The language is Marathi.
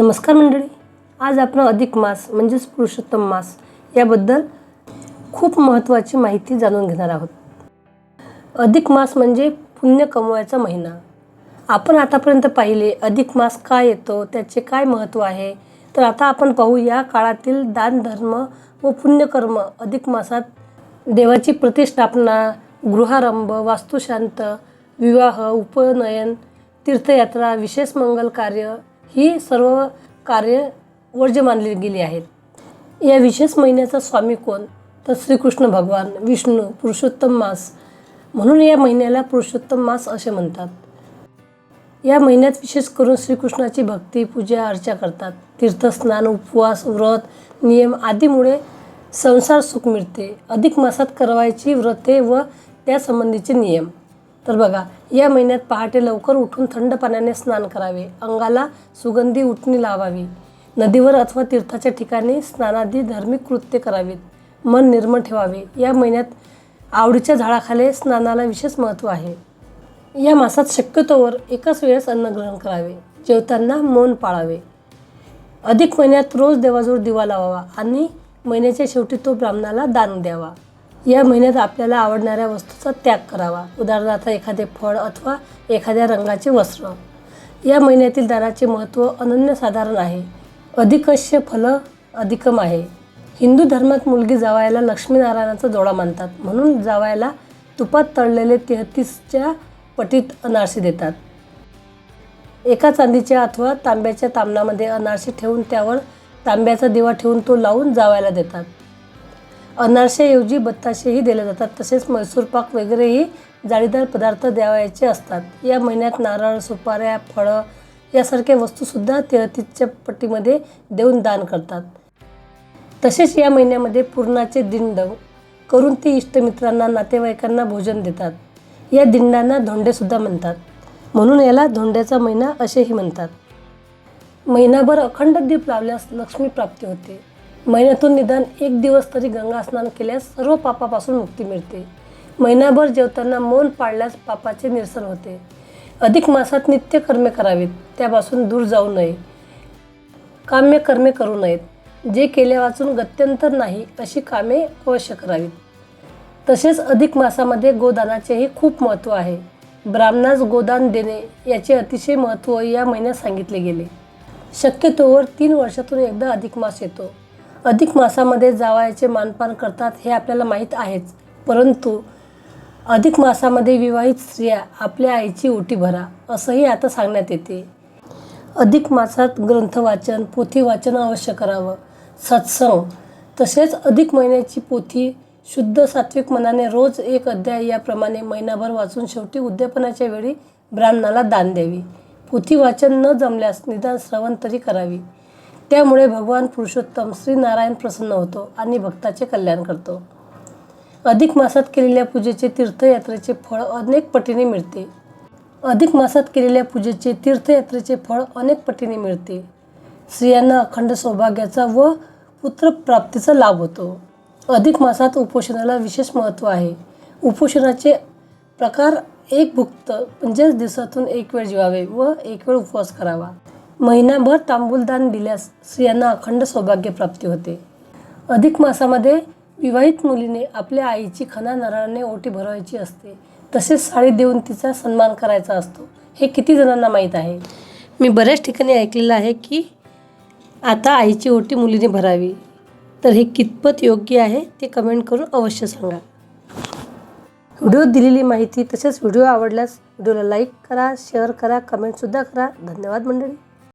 नमस्कार मंडळी, आज आपण अधिक मास म्हणजेच पुरुषोत्तम मास याबद्दल खूप महत्त्वाची माहिती जाणून घेणार आहोत. अधिक मास म्हणजे पुण्य कमवायचा महिना. आपण आतापर्यंत पाहिले अधिक मास का येतो, त्याचे काय महत्त्व आहे. तर आता आपण पाहू या काळातील दान धर्म व पुण्यकर्म. अधिक मासात देवाची प्रतिष्ठापना, गृहारंभ, वास्तुशांत, विवाह, उपनयन, तीर्थयात्रा, विशेष मंगल कार्य ही सर्व कार्य वर्ज्य मानली गेली आहेत. या विशेष महिन्याचा स्वामी कोण? तर श्रीकृष्ण भगवान विष्णू. पुरुषोत्तम मास म्हणून या महिन्याला पुरुषोत्तम मास असे म्हणतात. या महिन्यात विशेष करून श्रीकृष्णाची भक्ती, पूजा अर्चा करतात. तीर्थस्नान, उपवास, व्रत, नियम आदीमुळे संसार सुख मिळते. अधिक मासात करावयाची व्रते व त्यासंबंधीचे नियम. तर बघा, या महिन्यात पहाटे लवकर उठून थंड पाण्याने स्नान करावे. अंगाला सुगंधी उटणी लावावी. नदीवर अथवा तीर्थाच्या ठिकाणी स्नानादी धार्मिक कृत्य करावीत. मन निर्मळ ठेवावे. या महिन्यात आवडीच्या झाडाखाली स्नानाला विशेष महत्त्व आहे. या मासात शक्यतोवर एकाच वेळेस अन्न ग्रहण करावे. जेवताना मौन पाळावे. अधिक महिन्यात रोज देवाजवळ दिवा लावावा आणि महिन्याच्या शेवटी तो ब्राह्मणाला दान द्यावा. या महिन्यात आपल्याला आवडणाऱ्या वस्तूचा त्याग करावा. उदाहरणार्थ एखादे फळ अथवा एखाद्या रंगाचे वस्त्र. या महिन्यातील दानाचे महत्त्व अनन्यसाधारण आहे. अधिकस्य फल अधिकम आहे. हिंदू धर्मात मुलगी जावयाला लक्ष्मीनारायणाचा जोडा मानतात. म्हणून जावयाला तुपात तळलेले 33च्या पटीत अनारसे देतात. एका चांदीच्या अथवा तांब्याच्या तामणामध्ये अनारसे ठेवून त्यावर तांब्याचा दिवा ठेवून तो लावून जावयाला देतात. अनारसेऐवजी बत्ताशेही दिले जातात. तसेच मैसूर पाक वगैरेही जाळीदार पदार्थ द्यावयाचे असतात. या महिन्यात नारळ, सुपाऱ्या, फळं यासारख्या वस्तूसुद्धा 33च्या पट्टीमध्ये देऊन दान करतात. तसेच या महिन्यामध्ये पुरणाचे दिंड करून ती इष्टमित्रांना, नातेवाईकांना भोजन देतात. या दिंडांना धोंडेसुद्धा म्हणतात. म्हणून याला धोंड्याचा महिना असेही म्हणतात. महिनाभर अखंड दीप लावल्यास लक्ष्मी प्राप्ती होते. महिन्यातून निदान 1 दिवस तरी गंगा स्नान केल्यास सर्व पापापासून मुक्ती मिळते. महिनाभर जेवताना मौन पाळल्यास पापाचे निरसन होते. अधिक मासात नित्य कर्मे करावीत. त्यापासून दूर जाऊ नये. काम्य कर्मे करू नयेत. जे केल्या वाचून गत्यंतर नाही अशी कामे अवश्य करावीत. तसेच अधिक मासामध्ये गोदानाचेही खूप महत्त्व आहे. ब्राह्मणास गोदान देणे याचे अतिशय महत्त्व या महिन्यात सांगितले गेले. शक्यतोवर 3 वर्षातून एकदा अधिक मास येतो. अधिक मासामध्ये जावयाचे मानपान करतात हे आपल्याला माहीत आहेच. परंतु अधिक मासामध्ये विवाहित स्त्रिया आपल्या आईची ओटी भरा असंही आता सांगण्यात येते. अधिक मासात ग्रंथवाचन, पोथी वाचन अवश्य करावं. सत्संग तसेच अधिक महिन्याची पोथी शुद्ध सात्विक मनाने रोज 1 अध्याय याप्रमाणे महिनाभर वाचून शेवटी उद्यापनाच्या वेळी ब्राह्मणाला दान द्यावी. पोथी वाचन न जमल्यास निदान श्रवण तरी करावी. त्यामुळे भगवान पुरुषोत्तम श्री नारायण प्रसन्न होतो आणि भक्ताचे कल्याण करतो. अधिक मासात केलेल्या पूजेचे तीर्थयात्रेचे फळ अनेक पटीने मिळते. अधिक मासात केलेल्या पूजेचे तीर्थयात्रेचे फळ अनेक पटीने मिळते. स्त्रियांना अखंड सौभाग्याचा व पुत्रप्राप्तीचा लाभ होतो. अधिक मासात उपोषणाला विशेष महत्त्व आहे. उपोषणाचे प्रकार: 1 भुक्त म्हणजेच दिवसातून 1 वेळ जेवावे व 1 वेळ उपवास करावा. महिनाभर तांबूलदान दिल्यास स्त्रियांना अखंड सौभाग्य प्राप्ती होते. अधिक मासामध्ये विवाहित मुलीने आपल्या आईची खणा नारळाने ओटी भरवायची असते. तसेच साडी देऊन तिचा सन्मान करायचा असतो. हे किती जणांना माहीत आहे? मी बऱ्याच ठिकाणी ऐकलेलं आहे की आता आईची ओटी मुलीने भरावी. तर हे कितपत योग्य आहे ते कमेंट करून अवश्य सांगा. व्हिडिओत दिलेली माहिती तसेच व्हिडिओ आवडल्यास व्हिडिओला लाईक करा, शेअर करा, कमेंटसुद्धा करा. धन्यवाद मंडळी.